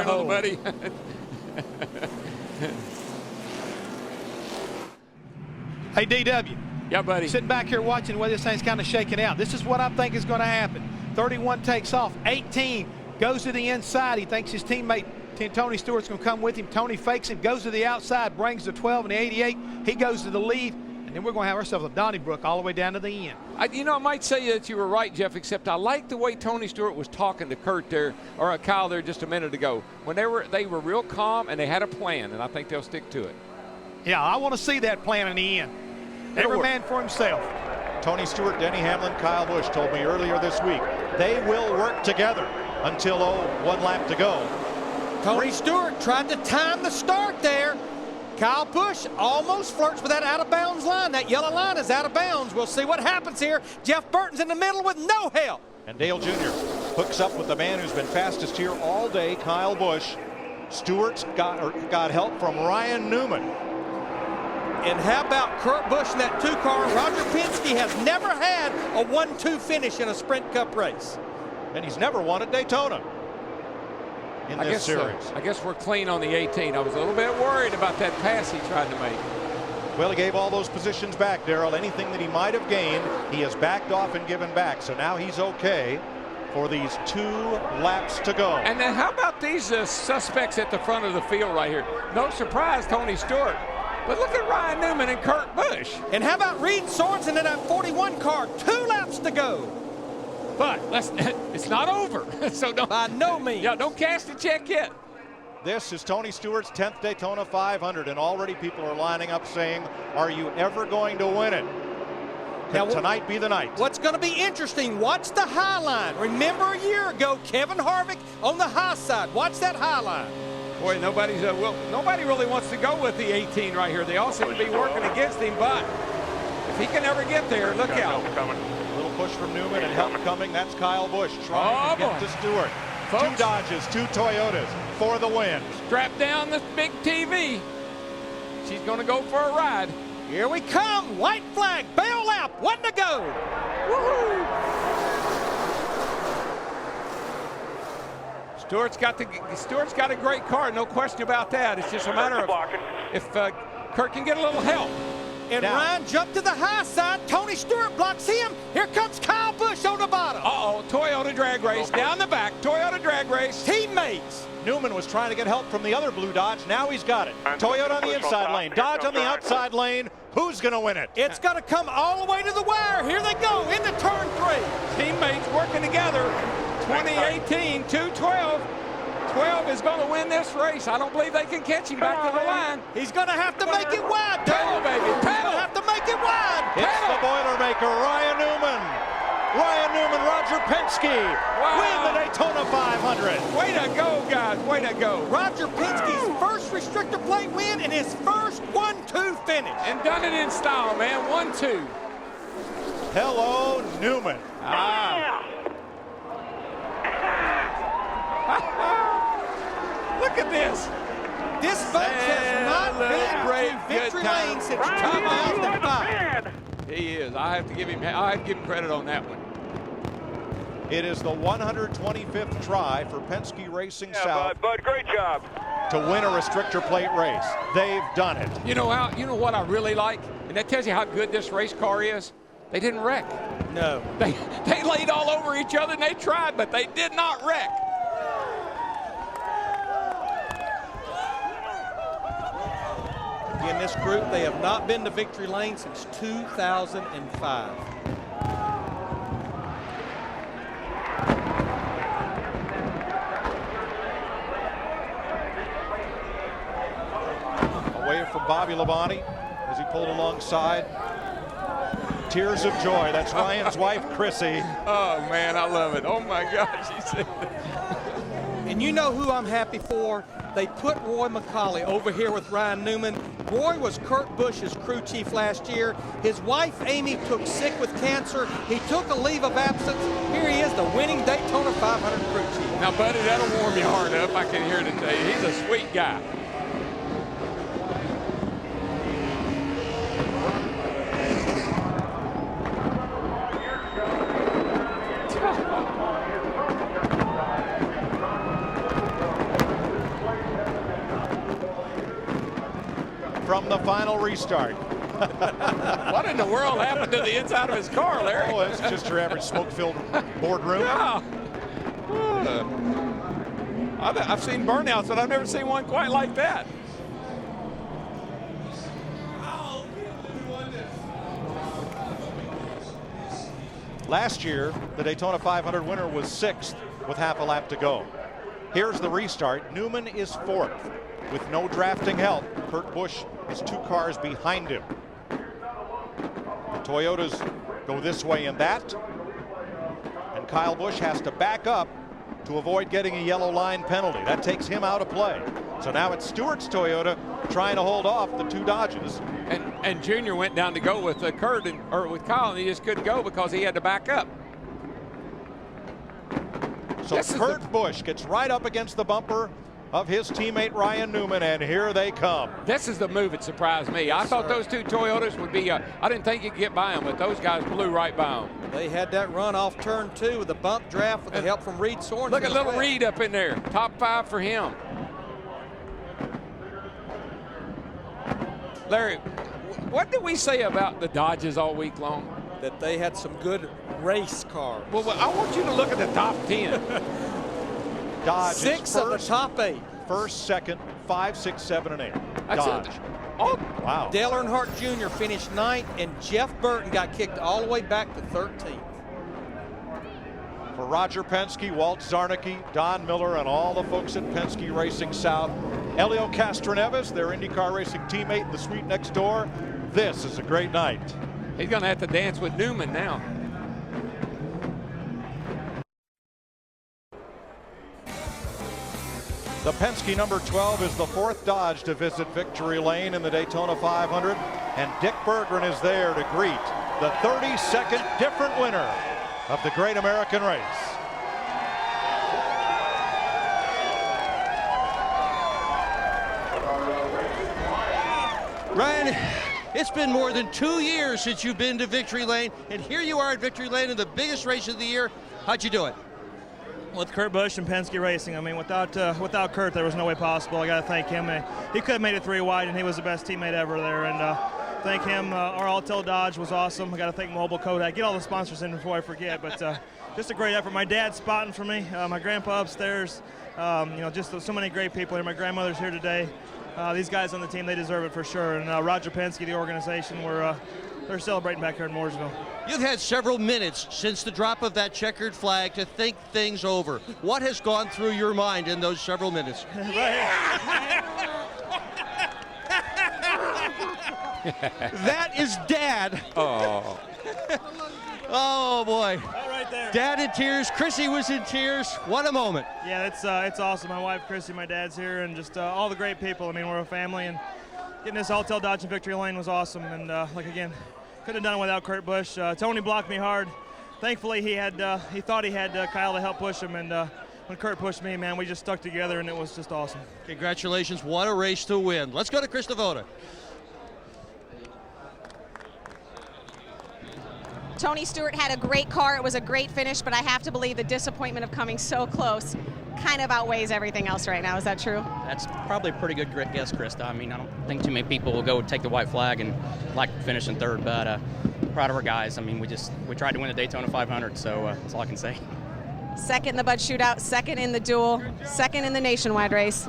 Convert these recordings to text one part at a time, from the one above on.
Hello, buddy. Hey, DW. Yeah, buddy. Sitting back here watching the way this thing's kind of shaking out. This is what I think is going to happen. 31 takes off. 18 goes to the inside. He thinks his teammate Tony Stewart's going to come with him. Tony fakes him, goes to the outside, brings the 12 and the 88. He goes to the lead, and then we're going to have ourselves a Donnybrook all the way down to the end. I might say that you were right, Jeff, except I like the way Tony Stewart was talking to Kurt there, or Kyle there just a minute ago. When they were real calm, and they had a plan, and I think they'll stick to it. Yeah, I want to see that plan in the end. Every man for himself. Tony Stewart, Denny Hamlin, Kyle Busch told me earlier this week they will work together until one lap to go. Tony Stewart tried to time the start there. Kyle Busch almost flirts with that out-of-bounds line. That yellow line is out of bounds. We'll see what happens here. Jeff Burton's in the middle with no help. And Dale Jr. hooks up with the man who's been fastest here all day, Kyle Busch. Stewart's got help from Ryan Newman. And how about Kurt Busch in that 2-car? Roger Penske has never had a 1-2 finish in a Sprint Cup race. And he's never won at Daytona in this series. I guess we're clean on the 18. I was a little bit worried about that pass he tried to make. Well, he gave all those positions back, Darrell. Anything that he might have gained, he has backed off and given back. So now he's okay for these 2 laps to go. And then how about these suspects at the front of the field right here? No surprise, Tony Stewart. But look at Ryan Newman and Kurt Busch. And how about Reed Sorensen in that 41 car? 2 laps to go. But it's not over. So by no means. Yeah, don't cash the check yet. This is Tony Stewart's 10th Daytona 500, and already people are lining up saying, are you ever going to win it? Can tonight be the night? What's going to be interesting, watch the high line. Remember a year ago, Kevin Harvick on the high side. Watch that high line. Boy, nobody really wants to go with the 18 right here. They all seem to be working against him, but if he can ever get there, look out. A little push from Newman and help coming. That's Kyle Busch trying to get to Stewart. Folks, 2 Dodges, 2 Toyotas for the win. Strap down this big TV. She's going to go for a ride. Here we come. White flag. Bail out. 1 to go. Woohoo! Stewart's got a great car, no question about that. It's just a matter of if Kurt can get a little help. And now, Ryan jumped to the high side. Tony Stewart blocks him. Here comes Kyle Busch on the bottom. Uh-oh, Toyota drag race down the back. Toyota drag race. Teammates. Newman was trying to get help from the other blue Dodge. Now he's got it. Toyota on the inside lane. Dodge on the outside lane. Who's going to win it? It's going to come all the way to the wire. Here they go into turn 3. Teammates working together. 2018, 212. 12 is going to win this race. I don't believe they can catch him back to the line. He's going to have to make it wide. Pedal, baby, pedal. He's going to have to make it wide. It's the Boilermaker, Ryan Newman. Ryan Newman, Roger Penske win the Daytona 500. Way to go, guys. Way to go. Roger Penske's first restrictor plate win and his first 1-2 finish. And done it in style, man. 1-2. Hello, Newman. Look at this. This folks has not been to victory lane since 2005. He is. I have to give him credit on that one. It is the 125th try for Penske Racing South. Bud, great job. To win a restrictor plate race. They've done it. You know what I really like? And that tells you how good this race car is. They didn't wreck. No. They laid all over each other and they tried, but they did not wreck. In this group, they have not been to victory lane since 2005. Away from Bobby Labonte as he pulled alongside. Tears of joy. That's Ryan's wife, Chrissy. Oh, man, I love it. Oh, my gosh. And you know who I'm happy for? They put Roy McCauley over here with Ryan Newman. Roy was Kurt Busch's crew chief last year. His wife, Amy, took sick with cancer. He took a leave of absence. Here he is, the winning Daytona 500 crew chief. Now, buddy, that'll warm your heart up. I can hear it tell you. He's a sweet guy. from the final restart. What in the world happened to the inside of his car, Larry? Oh, it's just your average smoke-filled boardroom. Yeah. I've seen burnouts, but I've never seen one quite like that. Last year, the Daytona 500 winner was 6th with half a lap to go. Here's the restart. Newman is 4th with no drafting help. Kurt Busch is 2 cars behind him. The Toyotas go this way and that. And Kyle Busch has to back up to avoid getting a yellow line penalty. That takes him out of play. So now it's Stewart's Toyota trying to hold off the 2 Dodges. And Junior went down to go with Kurt or with Kyle, and he just couldn't go because he had to back up. So Kurt Busch gets right up against the bumper of his teammate Ryan Newman, and here they come. This is the move that surprised me. I thought those 2 Toyotas would be, I didn't think you could get by them, but those guys blew right by them. They had that run off turn 2 with the bump draft with the help from Reed Sorensen. Look at little Reed up in there. Top 5 for him. Larry, what did we say about the Dodges all week long? That they had some good race cars. Well, I want you to look at the top 10. Dodge 6 of the top 8. First, second, 5, 6, 7, and 8. Dodge. Oh, wow. Dale Earnhardt Jr. finished 9th, and Jeff Burton got kicked all the way back to 13th. For Roger Penske, Walt Zarnicki, Don Miller, and all the folks at Penske Racing South, Helio Castroneves, their IndyCar racing teammate in the suite next door, this is a great night. He's going to have to dance with Newman now. The Penske number 12 is the 4th Dodge to visit victory lane in the Daytona 500, and Dick Berggren is there to greet the 32nd different winner of the Great American Race. Ryan, it's been more than 2 years since you've been to victory lane, and here you are at victory lane in the biggest race of the year. How'd you do it? With Kurt Busch and Penske Racing. I mean, without Kurt, there was no way possible. I got to thank him. He could have made it 3 wide, and he was the best teammate ever there. And thank him. Our Altel Dodge was awesome. I got to thank Mobile Kodak. Get all the sponsors in before I forget. But just a great effort. My dad's spotting for me. My grandpa upstairs. Just so many great people here. My grandmother's here today. These guys on the team, they deserve it for sure. And Roger Penske, the organization, they're celebrating back here in Mooresville. You've had several minutes since the drop of that checkered flag to think things over. What has gone through your mind in those several minutes? That is Dad. Oh. Oh, boy. Right there. Dad in tears. Chrissy was in tears. What a moment. Yeah, it's awesome. My wife, Chrissy, my dad's here, and just all the great people. I mean, we're a family, and getting this Altel Dodge in victory lane was awesome. And, again, couldn't have done it without Kurt Busch. Tony blocked me hard. Thankfully, he thought he had Kyle to help push him, and when Kurt pushed me, man, we just stuck together, and it was just awesome. Congratulations. What a race to win. Let's go to Chris Devoda. Tony Stewart had a great car. It was a great finish, but I have to believe the disappointment of coming so close kind of outweighs everything else right now. Is that true? That's probably a pretty good guess, Krista. I mean, I don't think too many people will go take the white flag and like finishing 3rd, but proud of our guys. I mean, we tried to win the Daytona 500, so that's all I can say. 2nd in the Bud Shootout, 2nd in the duel, 2nd in the nationwide race.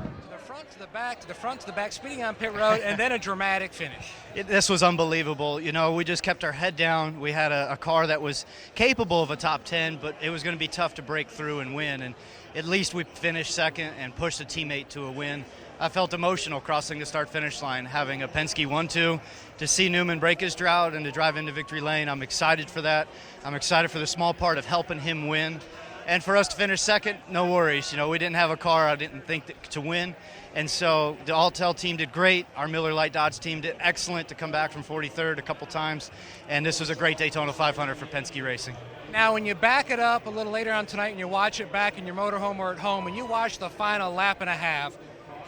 To the back, to the front, to the back, speeding on pit road, and then a dramatic finish. This was unbelievable. You know, we just kept our head down. We had a car that was capable of a top 10, but it was going to be tough to break through and win. And at least we finished 2nd and pushed a teammate to a win. I felt emotional crossing the start-finish line, having a Penske 1-2. To see Newman break his drought and to drive into victory lane, I'm excited for that. I'm excited for the small part of helping him win. And for us to finish 2nd, no worries. You know, we didn't have a car I didn't think to win. And so the Altel team did great. Our Miller Lite Dodge team did excellent to come back from 43rd a couple times. And this was a great Daytona 500 for Penske Racing. Now, when you back it up a little later on tonight and you watch it back in your motorhome or at home, and you watch the final lap and a half,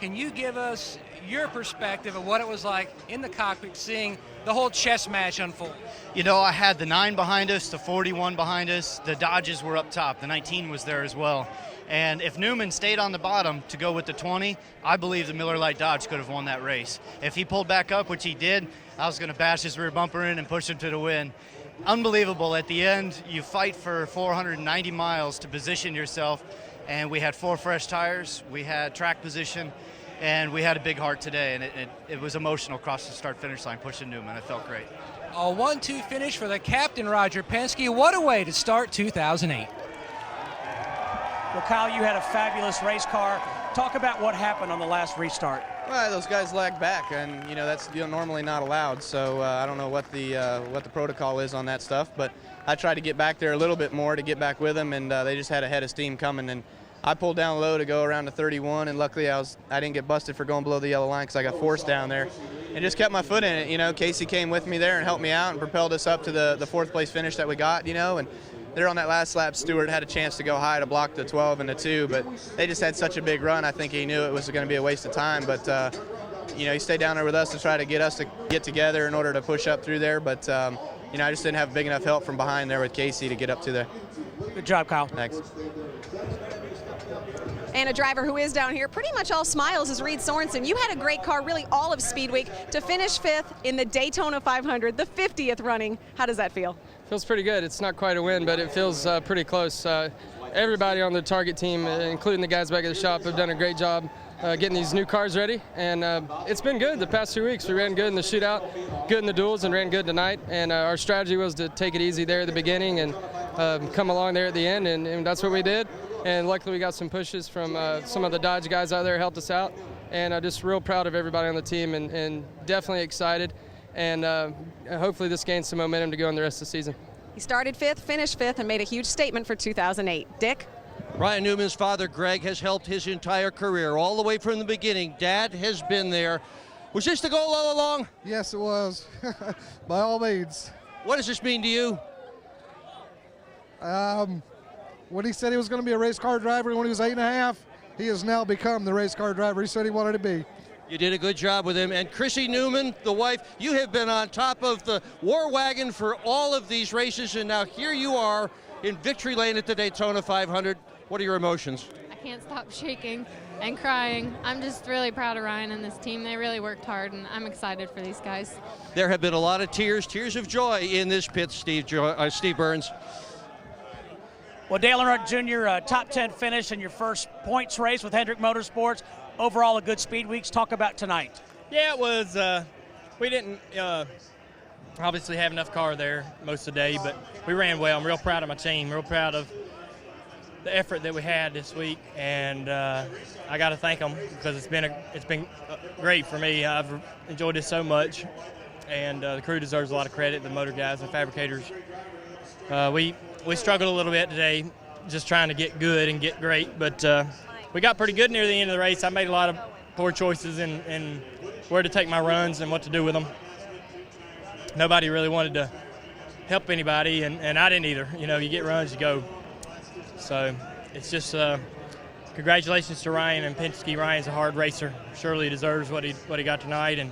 Can you give us your perspective of what it was like in the cockpit seeing the whole chess match unfold? You know, I had the 9 behind us, the 41 behind us, the Dodges were up top, the 19 was there as well. And if Newman stayed on the bottom to go with the 20, I believe the Miller Lite Dodge could have won that race. If he pulled back up, which he did, I was going to bash his rear bumper in and push him to the win. Unbelievable. At the end, you fight for 490 miles to position yourself, and we had 4 fresh tires, we had track position, and we had a big heart today, and it was emotional across the start-finish line pushing Newman. I felt great. A 1-2 finish for the captain, Roger Penske. What a way to start 2008. Well, Kyle, you had a fabulous race car. Talk about what happened on the last restart. Well, those guys lagged back, and that's normally not allowed. So I don't know what the protocol is on that stuff, but I tried to get back there a little bit more to get back with them, and they just had a head of steam coming. And I pulled down low to go around to 31, and luckily I didn't get busted for going below the yellow line because I got forced down there, and just kept my foot in it. Casey came with me there and helped me out and propelled us up to the 4th place finish that we got. And there on that last lap, Stewart had a chance to go high to block the 12 and the 2, but they just had such a big run. I think he knew it was going to be a waste of time, but he stayed down there with us to try to get us to get together in order to push up through there. But I just didn't have big enough help from behind there with Casey to get up to there. Good job, Kyle. Thanks. And a driver who is down here pretty much all smiles is Reed Sorensen. You had a great car really all of Speed Week to finish 5th in the Daytona 500, the 50th running. How does that feel? Feels pretty good. It's not quite a win, but it feels pretty close. Everybody on the Target team, including the guys back at the shop, have done a great job getting these new cars ready, and it's been good the past 2 weeks. We ran good in the shootout, good in the duels, and ran good tonight, and our strategy was to take it easy there at the beginning and come along there at the end, and that's what we did. And luckily we got some pushes from some of the Dodge guys out there helped us out, and I'm just real proud of everybody on the team and definitely excited, and hopefully this gains some momentum to go in the rest of the season. He started 5th, finished 5th, and made a huge statement for 2008. Dick? Ryan Newman's father, Greg, has helped his entire career, all the way from the beginning. Dad has been there. Was this the goal all along? Yes, it was, by all means. What does this mean to you? When he said he was going to be a race car driver when he was 8.5, he has now become the race car driver he said he wanted to be. You did a good job with him. And Chrissy Newman, the wife, you have been on top of the war wagon for all of these races, and now here you are in victory lane at the Daytona 500. What are your emotions? I can't stop shaking and crying. I'm just really proud of Ryan and this team. They really worked hard, and I'm excited for these guys. There have been a lot of tears of joy in this pit, Steve Burns. Well, Dale Earnhardt Jr., top 10 finish in your first points race with Hendrick Motorsports. Overall, a good speed weeks. Talk about tonight. Yeah, it was. We didn't obviously have enough car there most of the day, but we ran well. I'm real proud of my team, real proud of the effort that we had this week, and I got to thank them because it's been great for me. I've enjoyed this so much, and the crew deserves a lot of credit, the motor guys and fabricators. We struggled a little bit today just trying to get good and get great, but we got pretty good near the end of the race. I made a lot of poor choices in where to take my runs and what to do with them. Nobody really wanted to help anybody, and I didn't either. You get runs, you go. So it's just congratulations to Ryan and Penske. Ryan's a hard racer. Surely deserves what he got tonight, and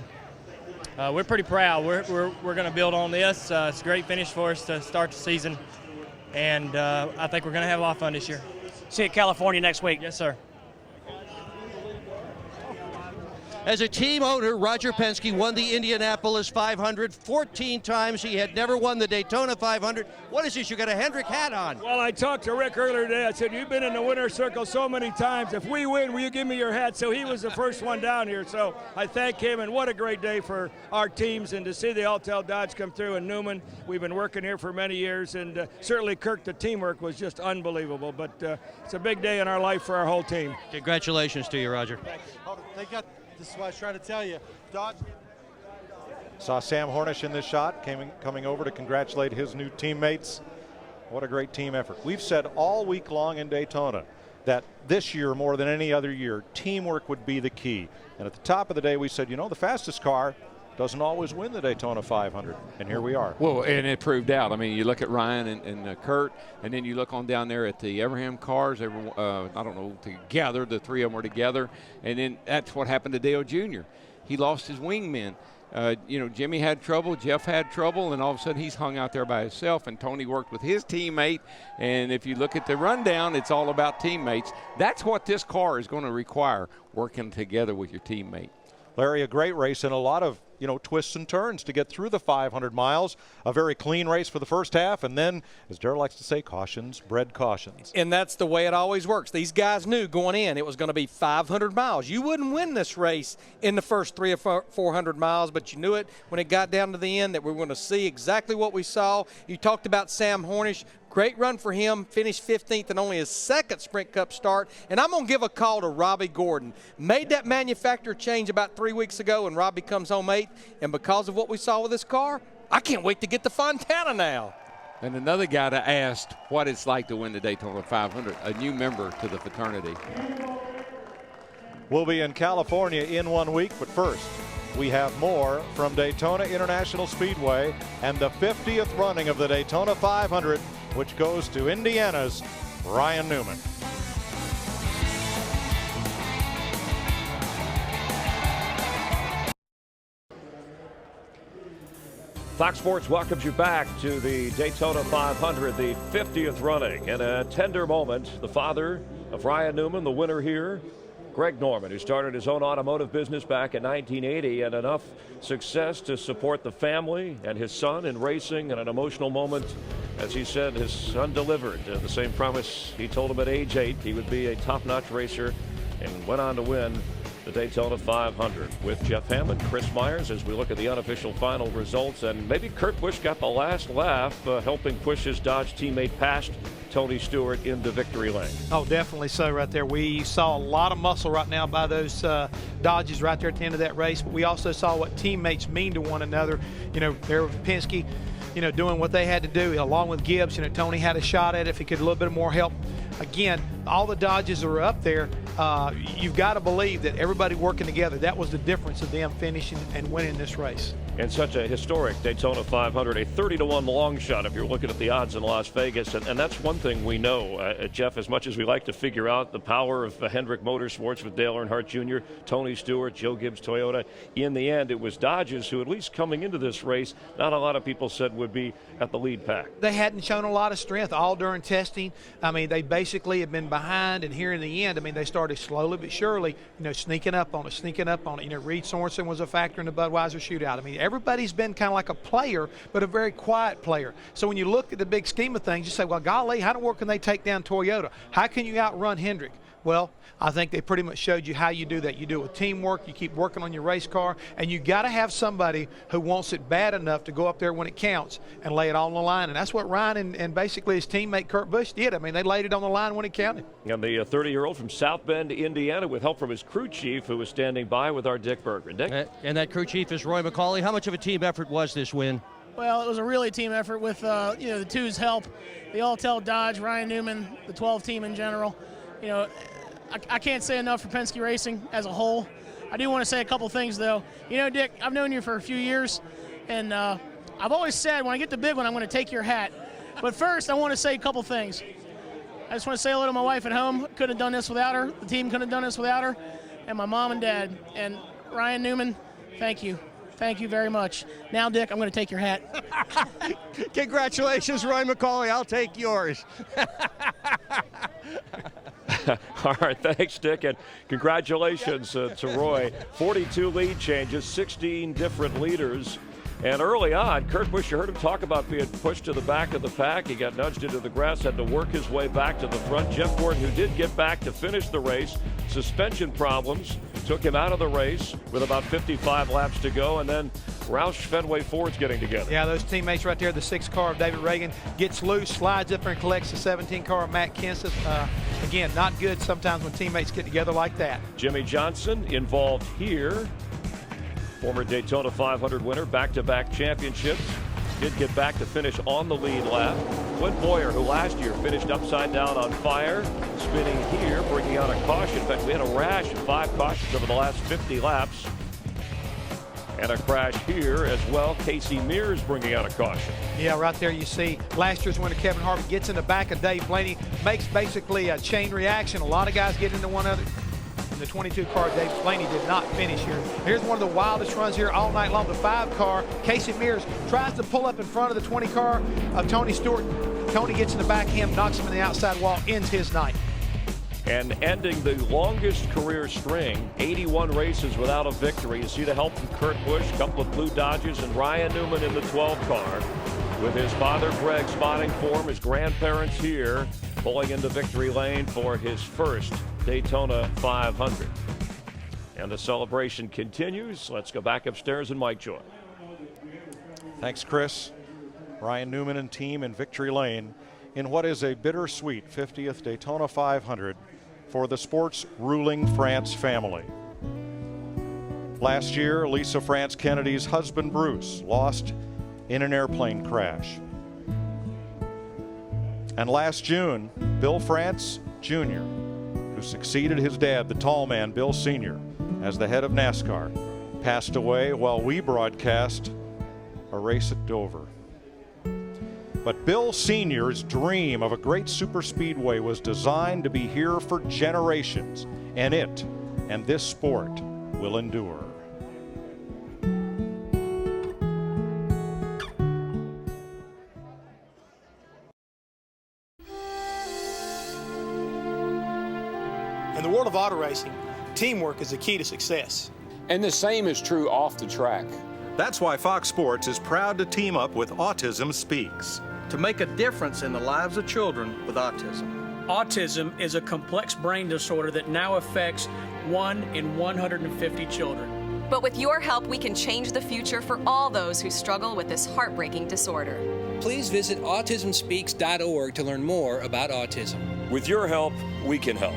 we're pretty proud. We're going to build on this. It's a great finish for us to start the season, and I think we're going to have a lot of fun this year. See you in California next week. Yes, sir. As a team owner, Roger Penske won the Indianapolis 500 14 times. He had never won the Daytona 500. What is this? You got a Hendrick hat on. Well, I talked to Rick earlier today. I said, you've been in the winner's circle so many times. If we win, will you give me your hat? So he was the first one down here. So I thank him, and what a great day for our teams. And to see the Alltel Dodge come through, and Newman, we've been working here for many years. And certainly, Kirk, the teamwork was just unbelievable. But it's a big day in our life for our whole team. Congratulations to you, Roger. This is what I was trying to tell you. Dodge. Saw Sam Hornish in this shot, coming over to congratulate his new teammates. What a great team effort. We've said all week long in Daytona that this year, more than any other year, teamwork would be the key. And at the top of the day, we said, the fastest car doesn't always win the Daytona 500, and here we are. Well, and it proved out. I mean, you look at Ryan and Kurt, and then you look on down there at the Abraham cars. I don't know, together, the three of them were together, and then that's what happened to Dale Jr. He lost his wingmen. Jimmy had trouble, Jeff had trouble, and all of a sudden he's hung out there by himself, and Tony worked with his teammate. And if you look at the rundown, it's all about teammates. That's what this car is going to require, working together with your teammate. Larry, a great race and a lot of twists and turns to get through the 500 miles. A very clean race for the first half, and then, as Darrell likes to say, cautions bred cautions. And that's the way it always works. These guys knew going in it was going to be 500 miles. You wouldn't win this race in the first 300 or 400 miles, but you knew it when it got down to the end that we were going to see exactly what we saw. You talked about Sam Hornish. Great run for him, finished 15th in only his second Sprint Cup start. And I'm going to give a call to Robbie Gordon. Made that manufacturer change about 3 weeks ago, and Robbie comes home 8th. And because of what we saw with this car, I can't wait to get to Fontana now. And another guy that asked what it's like to win the Daytona 500, a new member to the fraternity. We'll be in California in 1 week, but first, we have more from Daytona International Speedway and the 50th running of the Daytona 500, which goes to Indiana's Ryan Newman. Fox Sports welcomes you back to the Daytona 500, the 50th running. In a tender moment, the father of Ryan Newman, the winner here, Greg Norman, who started his own automotive business back in 1980, and enough success to support the family and his son in racing, and an emotional moment. As he said, his son delivered the same promise he told him at age 8. He would be a top-notch racer, and went on to win the Daytona 500 with Jeff Hammond, Chris Myers, as we look at the unofficial final results. And maybe Kurt Busch got the last laugh, helping push his Dodge teammate past Tony Stewart into victory lane. Oh, definitely so right there. We saw a lot of muscle right now by those Dodges right there at the end of that race, but we also saw what teammates mean to one another. There was Penske, doing what they had to do, along with Gibbs. Tony had a shot at it if he could a little bit more help. Again, all the Dodges are up there. You've got to believe that everybody working together, that was the difference of them finishing and winning this race. And such a historic Daytona 500, a 30-1 long shot if you're looking at the odds in Las Vegas. And that's one thing we know, Jeff, as much as we like to figure out the power of Hendrick Motorsports with Dale Earnhardt Jr., Tony Stewart, Joe Gibbs Toyota, in the end it was Dodges who, at least coming into this race, not a lot of people said would be at the lead pack. They hadn't shown a lot of strength all during testing. I mean, they basically have been behind, and here in the end, I mean, they started slowly but surely, sneaking up on it. Reed Sorensen was a factor in the Budweiser shootout. I mean, everybody's been kind of like a player, but a very quiet player. So when you look at the big scheme of things, you say, well, golly, how in the world can they take down Toyota? How can you outrun Hendrick? Well, I think they pretty much showed you how you do that. You do it with teamwork, you keep working on your race car, and you got to have somebody who wants it bad enough to go up there when it counts and lay it all on the line. And that's what Ryan and basically his teammate Kurt Busch did. I mean, they laid it on the line when it counted. And the 30-year-old from South Bend, Indiana, with help from his crew chief, who was standing by with our Dick Berger. Dick? And that crew chief is Roy McCauley. How much of a team effort was this win? Well, it was a really team effort with the two's help, the Alltel Dodge, Ryan Newman, the 12 team in general. I can't say enough for Penske Racing as a whole. I do want to say a couple things, though. Dick, I've known you for a few years, and I've always said when I get the big one, I'm going to take your hat. But first, I want to say a couple things. I just want to say hello to my wife at home. Couldn't have done this without her. The team couldn't have done this without her. And my mom and dad. And Ryan Newman, thank you. Thank you very much. Now, Dick, I'm going to take your hat. Congratulations, Roy McCauley. I'll take yours. All right, thanks, Dick, and congratulations to Roy. 42 lead changes, 16 different leaders. And early on, Kurt Busch, you heard him talk about being pushed to the back of the pack. He got nudged into the grass, had to work his way back to the front. Jeff Gordon, who did get back to finish the race, suspension problems took him out of the race with about 55 laps to go, and then Roush Fenway Ford's getting together. Yeah, those teammates right there, the 6 car of David Reagan gets loose, slides up there and collects the 17 car of Matt Kenseth. Again, not good sometimes when teammates get together like that. Jimmy Johnson involved here. Former Daytona 500 winner, back-to-back championships. Did get back to finish on the lead lap. Clint Boyer, who last year finished upside down on fire, spinning here, bringing out a caution. In fact, we had a rash of 5 cautions over the last 50 laps. And a crash here as well. Casey Mears bringing out a caution. Yeah, right there you see last year's winner Kevin Harvick gets in the back of Dave Blaney, makes basically a chain reaction. A lot of guys get into one other. In the 22 car, Dave Blaney did not finish here. Here's one of the wildest runs here all night long. The 5 car, Casey Mears tries to pull up in front of the 20 car of Tony Stewart. Tony gets in the back of him, knocks him in the outside wall, ends his night. And ending the longest career string, 81 races without a victory. You see the help from Kurt Busch, a couple of blue Dodges, and Ryan Newman in the 12 car. With his father Greg spotting for him, his grandparents here pulling into victory lane for his first Daytona 500. And the celebration continues. Let's go back upstairs and Mike Joy. Thanks, Chris. Ryan Newman and team in victory lane in what is a bittersweet 50th Daytona 500 for the sport's ruling France family. Last year, Lisa France Kennedy's husband Bruce lost in an airplane crash. And last June, Bill France Jr., who succeeded his dad, the tall man, Bill Sr., as the head of NASCAR, passed away while we broadcast a race at Dover. But Bill Sr.'s dream of a great superspeedway was designed to be here for generations, and it and this sport will endure. In the world of auto racing, teamwork is the key to success. And the same is true off the track. That's why Fox Sports is proud to team up with Autism Speaks, to make a difference in the lives of children with autism. Autism is a complex brain disorder that now affects 1 in 150 children. But with your help, we can change the future for all those who struggle with this heartbreaking disorder. Please visit autismspeaks.org to learn more about autism. With your help, we can help.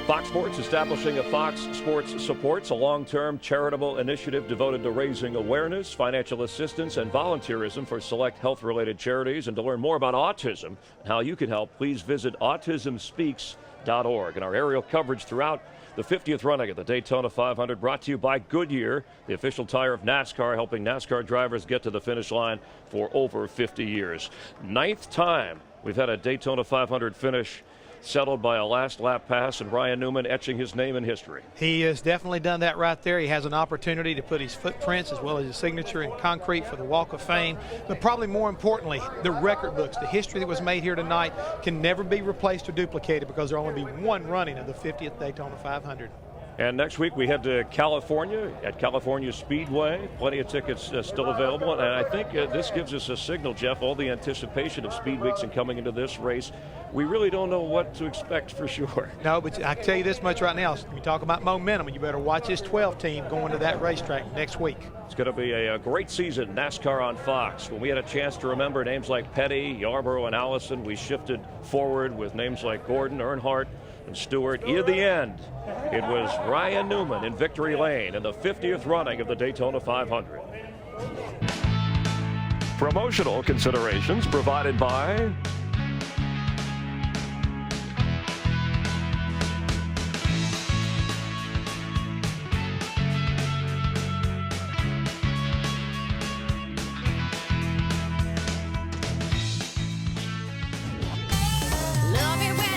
Fox Sports establishing a Fox Sports Supports, a long-term charitable initiative devoted to raising awareness, financial assistance, and volunteerism for select health-related charities. And to learn more about autism and how you can help, please visit autismspeaks.org. And our aerial coverage throughout the 50th running of the Daytona 500 brought to you by Goodyear, the official tire of NASCAR, helping NASCAR drivers get to the finish line for over 50 years. 9th time we've had a Daytona 500 finish settled by a last lap pass, and Ryan Newman etching his name in history. He has definitely done that right there. He has an opportunity to put his footprints as well as his signature in concrete for the Walk of Fame. But probably more importantly, the record books, the history that was made here tonight can never be replaced or duplicated because there will only be one running of the 50th Daytona 500. And next week we head to California at California Speedway. Plenty of tickets still available. And I think this gives us a signal, Jeff, all the anticipation of Speed Weeks and coming into this race. We really don't know what to expect for sure. No, but I can tell you this much right now. We talk about momentum, and you better watch this 12 team going to that racetrack next week. It's going to be a great season, NASCAR on Fox. When we had a chance to remember names like Petty, Yarborough, and Allison, we shifted forward with names like Gordon, Earnhardt, and Stewart. In the end, it was Ryan Newman in victory lane in the 50th running of the Daytona 500. Promotional considerations provided by